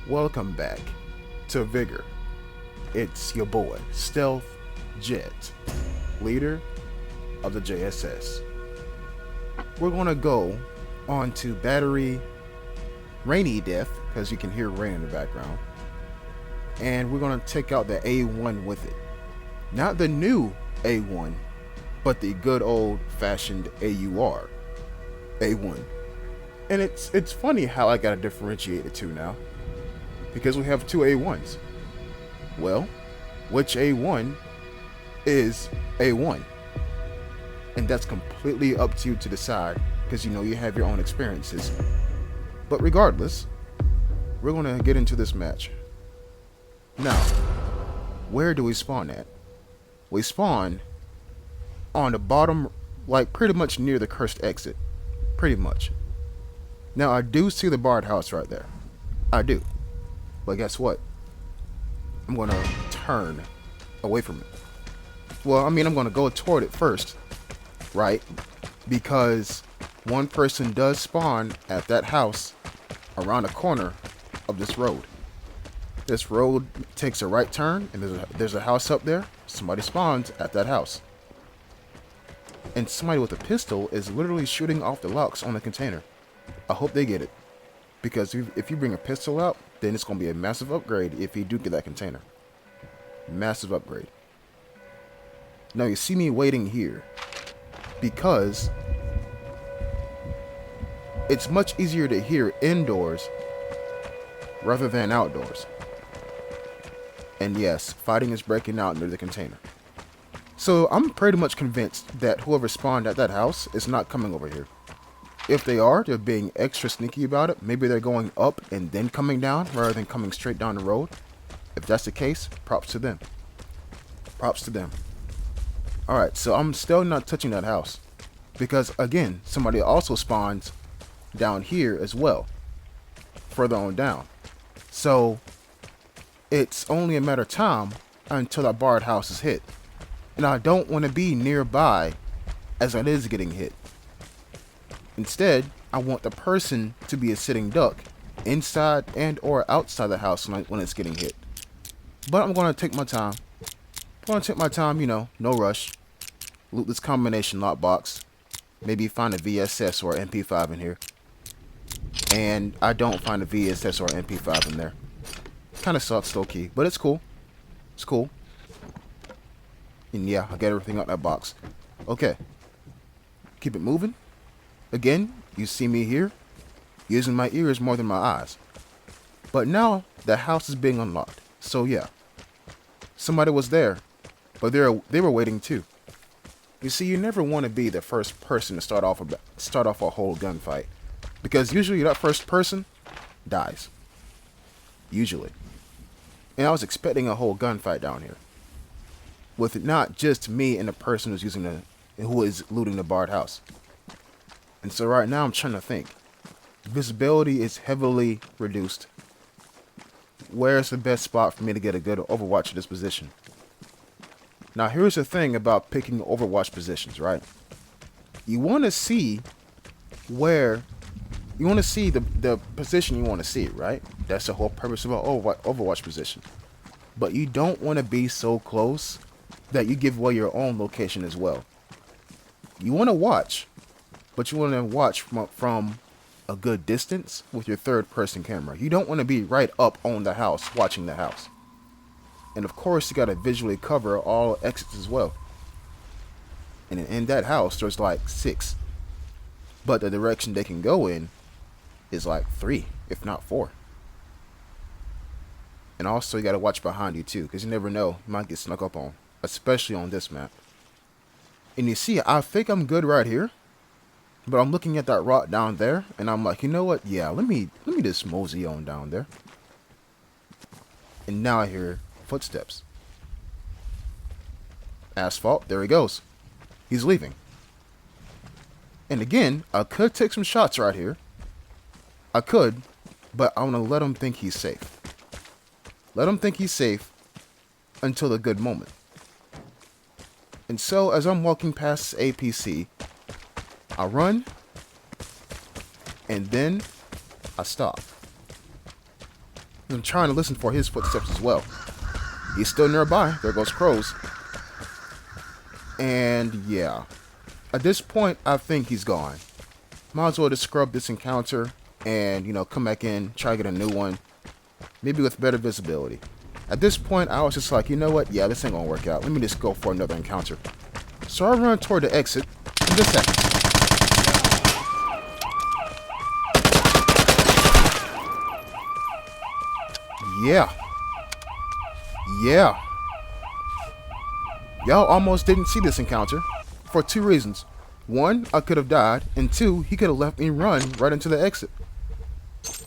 Welcome back to Vigor. It's your boy, Stealth Jet, leader of the JSS. We're gonna go on to Batterie Rainy Death, because you can hear rain in the background. And we're gonna take out the A1 with it. Not the new A1, but the good old fashioned AUR A1. And it's funny how I gotta differentiate the two now, because we have two A1s. Well, which A1 is A1? And that's completely up to you to decide, because you have your own experiences. But regardless, we're gonna get into this match. Now, where do we spawn at? We spawn on the bottom, like pretty much near the cursed exit. Pretty much. Now, I do see the barred house right there. I do. But guess what? I'm going to turn away from it. Well, I'm going to go toward it first, right? Because one person does spawn at that house around the corner of this road. This road takes a right turn, and there's a house up there. Somebody spawns at that house. And somebody with a pistol is literally shooting off the locks on the container. I hope they get it. Because if you bring a pistol out, then it's going to be a massive upgrade if you do get that container. Massive upgrade. Now you see me waiting here because it's much easier to hear indoors rather than outdoors. And yes, fighting is breaking out near the container. So I'm pretty much convinced that whoever spawned at that house is not coming over here. If they are, they're being extra sneaky about it. Maybe they're going up and then coming down rather than coming straight down the road. If that's the case, props to them. Props to them. Alright, so I'm still not touching that house. Because again, somebody also spawns down here as well. Further on down. So it's only a matter of time until that barred house is hit. And I don't want to be nearby as it is getting hit. Instead, I want the person to be a sitting duck inside and or outside the house when it's getting hit. But I'm going to take my time. No rush. Loot this combination lockbox. Maybe find a VSS or MP5 in here. And I don't find a VSS or MP5 in there. Kind of sucks, low key, but it's cool. It's cool. And yeah, I got everything out that box. Okay. Keep it moving. Again, you see me here, using my ears more than my eyes. But now, the house is being unlocked. So yeah. Somebody was there, but they were waiting too. You see, you never want to be the first person to start off a whole gunfight. Because usually that first person dies. Usually. And I was expecting a whole gunfight down here. With not just me and the person who is looting the barred house. And so right now I'm trying to think. Visibility is heavily reduced. Where's the best spot for me to get a good Overwatch at this position? Now here's the thing about picking Overwatch positions, right? You want to see the position you want to see, right? That's the whole purpose of an Overwatch position. But you don't want to be so close that you give away your own location as well. You want to watch, but you want to watch from a good distance with your third-person camera. You don't want to be right up on the house watching the house. And of course, you got to visually cover all exits as well. And in that house, there's like 6. But the direction they can go in is like 3, if not 4. And also, you got to watch behind you too, because you never know, you might get snuck up on. Especially on this map. And you see, I think I'm good right here. But I'm looking at that rock down there, and I'm like, you know what? Yeah, let me just mosey on down there. And now I hear footsteps. Asphalt, there he goes. He's leaving. And again, I could take some shots right here. I could, but I want to let him think he's safe. Let him think he's safe until the good moment. And so, as I'm walking past this APC, I run, and then I stop. I'm trying to listen for his footsteps as well. He's still nearby. There goes Crows. And yeah, at this point, I think he's gone. Might as well just scrub this encounter and, you know, come back in, try to get a new one. Maybe with better visibility. At this point, I was just like, you know what? Yeah, this ain't gonna work out. Let me just go for another encounter. So I run toward the exit in this second. Yeah. Yeah. Y'all almost didn't see this encounter for two reasons. One, I could have died, and two, he could have left me run right into the exit.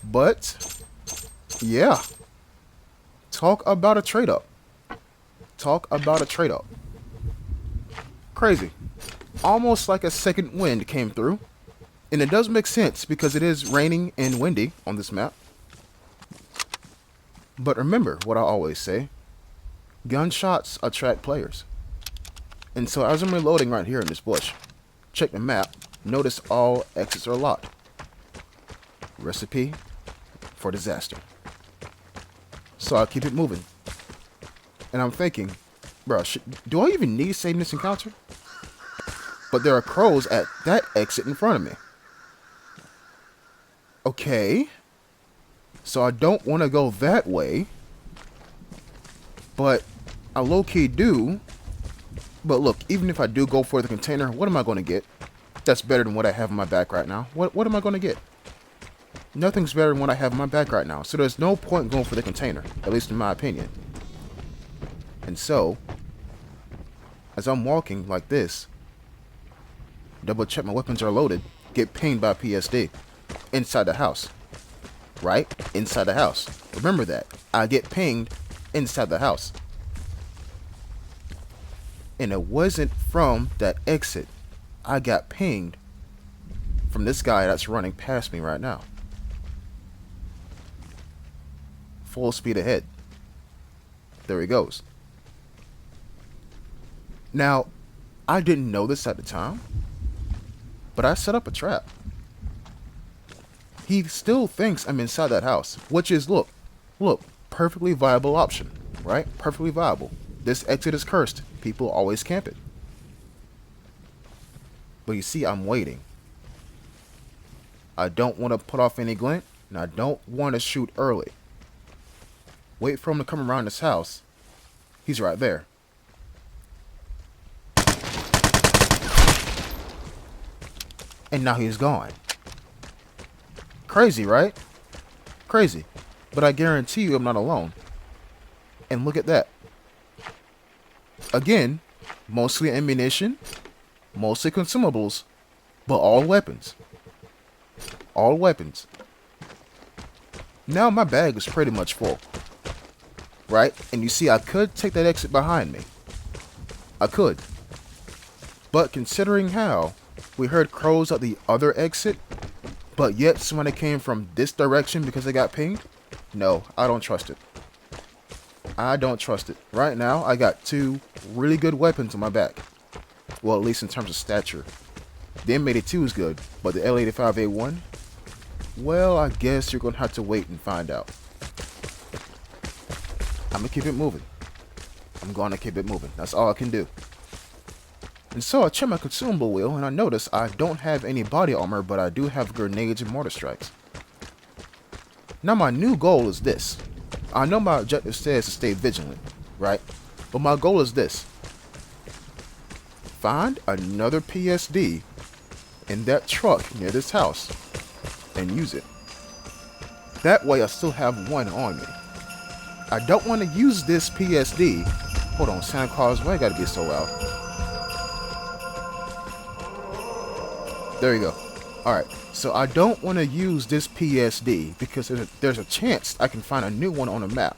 But, yeah. Talk about a trade-up. Talk about a trade-up. Crazy. Almost like a second wind came through. And it does make sense because it is raining and windy on this map. But remember what I always say. Gunshots attract players. And so as I'm reloading right here in this bush, check the map, notice all exits are locked. Recipe for disaster. So I'll keep it moving. And I'm thinking, bro, do I even need saving this encounter? But there are crows at that exit in front of me. Okay. So I don't want to go that way. But I low-key do. But look, even if I do go for the container, what am I going to get? That's better than what I have in my back right now. What am I going to get? Nothing's better than what I have in my back right now. So there's no point going for the container. At least in my opinion. And so, as I'm walking like this, double check my weapons are loaded, get pinged by PSD. Inside the house. Right? Inside the house. Remember that. I get pinged inside the house. And it wasn't from that exit. I got pinged from this guy that's running past me right now. Full speed ahead. There he goes. Now, I didn't know this at the time, but I set up a trap. He still thinks I'm inside that house, which is, look, perfectly viable option, right? Perfectly viable. This exit is cursed. People always camp it. But you see, I'm waiting. I don't want to put off any glint, and I don't want to shoot early. Wait for him to come around this house. He's right there. And now he's gone. Crazy, right? Crazy. But I guarantee you I'm not alone. And look at that. Again, mostly ammunition, mostly consumables, but all weapons. All weapons. Now my bag is pretty much full. Right? And you see, I could take that exit behind me. I could. But considering how we heard crows at the other exit, but yet somebody came from this direction because they got pinged, no, I don't trust it. I don't trust it. Right now, I got two really good weapons on my back. Well, at least in terms of stature. The M82 is good, but the L85A1, well, I guess you're going to have to wait and find out. I'm going to keep it moving. I'm going to keep it moving. That's all I can do. And so I check my consumable wheel, and I notice I don't have any body armor, but I do have grenades and mortar strikes. Now my new goal is this. I know my objective says to stay vigilant, right? But my goal is this. Find another PSD in that truck near this house and use it. That way I still have one on me. I don't want to use this PSD. Hold on, Santa Claus, why you gotta be so loud? There you go. Alright, so I don't want to use this PSD because there's a chance I can find a new one on the map.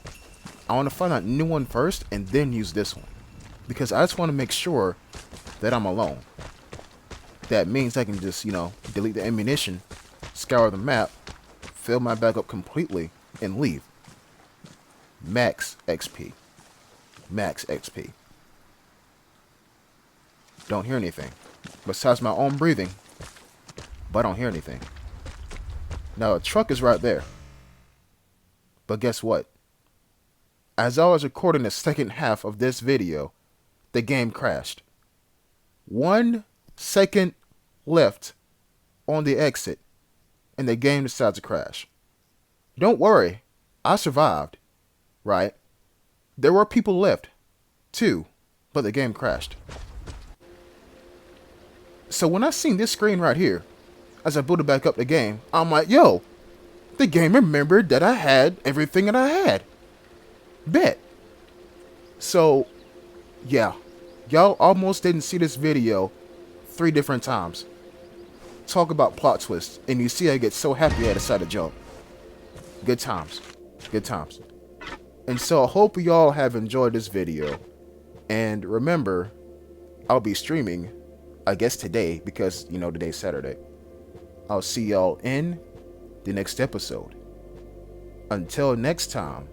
I want to find a new one first and then use this one. Because I just want to make sure that I'm alone. That means I can just, delete the ammunition, scour the map, fill my bag up completely, and leave. Max XP. Max XP. Don't hear anything. Besides my own breathing. But I don't hear anything. Now the truck is right there. But guess what? As I was recording the second half of this video, the game crashed. 1 second left on the exit, and the game decides to crash. Don't worry, I survived, right? There were people left, too, but the game crashed. So when I seen this screen right here, as I booted back up the game, I'm like, yo, the game remembered that I had everything that I had. Bet. So, yeah, y'all almost didn't see this video 3 different times. Talk about plot twists, and you see I get so happy I decided to jump. Good times. Good times. And so I hope y'all have enjoyed this video. And remember, I'll be streaming, I guess today, because, you know, today's Saturday. I'll see y'all in the next episode. Until next time,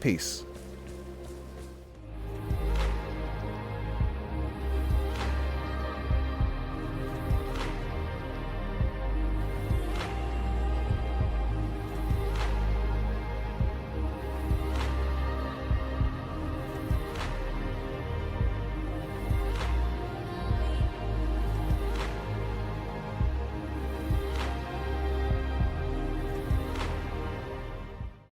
peace.